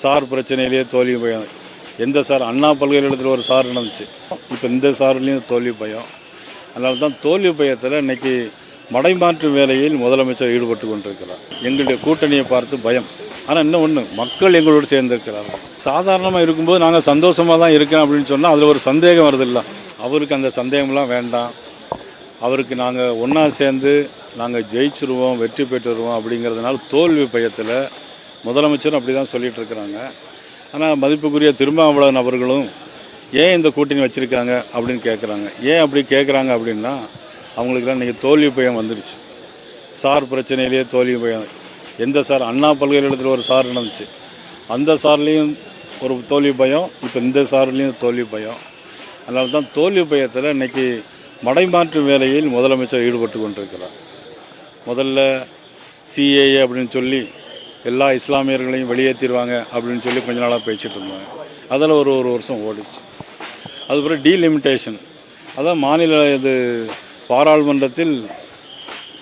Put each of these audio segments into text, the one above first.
Sir பிரச்சனையிலேயே தோல்வி பயம். எந்த சார் அண்ணா பல்கலைக்கழகத்தில் ஒரு சார் நடந்துச்சு, இப்போ இந்த சார்லேயும் தோல்வி பயம். அதனால தான் தோல்வி பயத்தில் இன்றைக்கி மடைமாற்று வேலையில் முதலமைச்சர் ஈடுபட்டு கொண்டிருக்கிறார். எங்களுடைய கூட்டணியை பார்த்து பயம். ஆனால் இன்னும் ஒன்று, மக்கள் எங்களோடு சேர்ந்திருக்கிறார்கள். சாதாரணமாக இருக்கும்போது நாங்கள் சந்தோஷமாக தான் இருக்கேன் அப்படின்னு சொன்னால் அதில் ஒரு சந்தேகம் வருதில்ல. அவருக்கு அந்த சந்தேகம்லாம் வேண்டாம். அவருக்கு நாங்கள் ஒன்றா சேர்ந்து நாங்கள் ஜெயிச்சிருவோம், வெற்றி பெற்றுருவோம் அப்படிங்கிறதுனால தோல்வி பயத்தில் முதலமைச்சரும் அப்படி தான் சொல்லிகிட்டு இருக்கிறாங்க. ஆனால் மதிப்புக்குரிய திருமாவளவன் அவர்களும் ஏன் இந்த கூட்டணி வச்சுருக்காங்க அப்படின்னு கேட்குறாங்க. ஏன் அப்படி கேட்குறாங்க அப்படின்னா, அவங்களுக்குலாம் இன்றைக்கி தோல்வி பயம் வந்துடுச்சு. சார் பிரச்சனையிலேயே தோல்வி பயம். எந்த சார் அண்ணா பல்கலைக்கழகத்தில் ஒரு சார் நடந்துச்சு, அந்த சார்லேயும் ஒரு தோல்வி பயம், இப்போ இந்த சார்லேயும் தோல்வி பயம். அதனால தான் தோல்வி பயத்தில் இன்றைக்கி மடைமாற்று வேலையில் முதலமைச்சர் ஈடுபட்டு கொண்டிருக்கிறார். முதல்ல சிஏஏ அப்படின்னு சொல்லி எல்லா இஸ்லாமியர்களையும் வெளியேற்றிடுவாங்க அப்படின்னு சொல்லி கொஞ்ச நாளாக பேசிகிட்டு இருந்தாங்க. அதில் ஒரு வருஷம் ஓடிச்சு. அதுக்கப்புறம் டீலிமிட்டேஷன், அதான் மாநில பாராளுமன்றத்தில்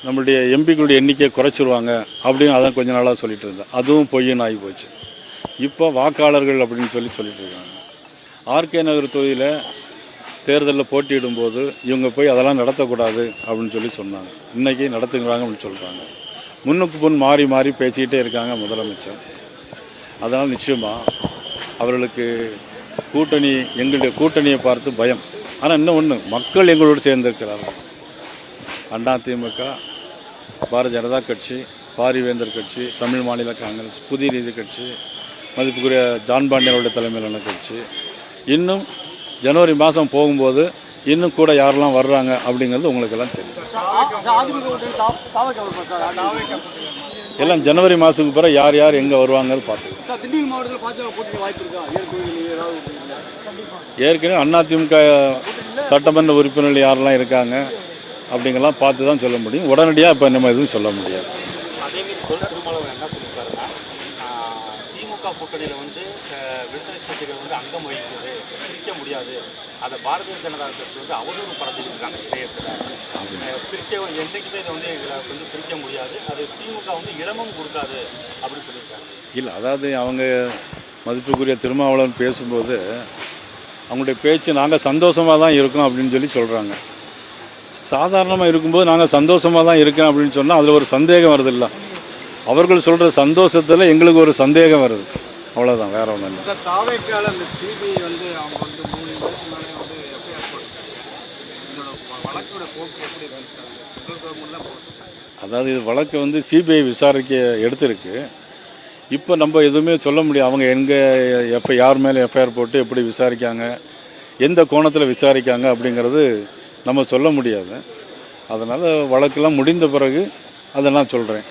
நம்மளுடைய எம்பிக்களுடைய எண்ணிக்கையை குறைச்சிருவாங்க அப்படின்னு அதான் கொஞ்ச நாளாக சொல்லிட்டு இருந்தேன். அதுவும் பொய்ன்னு ஆகி போச்சு. இப்போ வாக்காளர்கள் அப்படின்னு சொல்லிட்டு இருக்காங்க. ஆர்கே நகர் தொகுதியில் தேர்தலில் போட்டியிடும்போது இவங்க போய் அதெல்லாம் நடத்தக்கூடாது அப்படின்னு சொல்லி சொன்னாங்க. இன்றைக்கி நடத்துங்கிறாங்க அப்படின்னு சொல்கிறாங்க. முன்னுக்கு முன் மாறி மாறி பேசிக்கிட்டே இருக்காங்க முதலமைச்சர். அதனால் நிச்சயமாக அவர்களுக்கு எங்களுடைய கூட்டணியை பார்த்து பயம். ஆனால் இன்னும் ஒன்று, மக்கள் எங்களோடு சேர்ந்திருக்கிறார்கள். அதிமுக, பாரதிய ஜனதா கட்சி, பாரிவேந்தர் கட்சி, தமிழ் மாநில காங்கிரஸ், புதிய நீதி கட்சி, மதிப்புக்குரிய ஜான் பாண்டியனுடைய தலைமையிலான கட்சி, இன்னும் ஜனவரி மாதம் போகும்போது இன்னும் கூட யாரெல்லாம் வர்றாங்க அப்படிங்கிறது உங்களுக்கெல்லாம் தெரியும். எல்லாம் ஜனவரி மாதத்துக்கு பிறகு யார் யார் எங்கே வருவாங்கன்னு பார்த்துக்கலாம். ஏற்கனவே அதிமுக சட்டமன்ற உறுப்பினர்கள் யாரெல்லாம் இருக்காங்க அப்படிங்கெல்லாம் பார்த்து தான் சொல்ல முடியும். உடனடியாக இப்போ நம்ம எதுவும் சொல்ல முடியாது. திமுக கூட்டணியில் விடுதலை சிறுத்தைகள் அங்கம் வகிக்கிறது, பிரிக்க முடியாது. அதை பாரதிய ஜனதா கட்சி அவதூறு படத்தில் இருக்காங்க. பிரிக்க என்றைக்குமே இதை பிரிக்க முடியாது, அது திமுக இடமும் கொடுக்காது அப்படின்னு சொல்லியிருக்காங்க. இல்லை, அதாவது அவங்க மதிப்புக்குரிய திருமாவளவன் பேசும்போது அவங்களுடைய பேச்சு நாங்கள் சந்தோஷமாக தான் இருக்கோம் அப்படின்னு சொல்கிறாங்க. சாதாரணமாக இருக்கும்போது நாங்கள் சந்தோஷமாக தான் இருக்கேன் அப்படின்னு சொன்னால் அதில் ஒரு சந்தேகம் வருதில்ல. அவர்கள் சொல்கிற சந்தோஷத்தில் எங்களுக்கு ஒரு சந்தேகம் வருது, அவ்வளோதான், வேற ஒன்றும் இல்லை. அதாவது இது வழக்கு சிபிஐ விசாரிக்க எடுத்திருக்கு. இப்போ நம்ம எதுவுமே சொல்ல முடியாது. அவங்க எங்கே யார் மேலே எஃப்ஐஆர் போட்டு எப்படி விசாரிக்காங்க, எந்த கோணத்தில் விசாரிக்காங்க அப்படிங்கிறது நம்ம சொல்ல முடியாது. அதனால் வழக்கெல்லாம் முடிந்த பிறகு அதை நான் சொல்கிறேன்.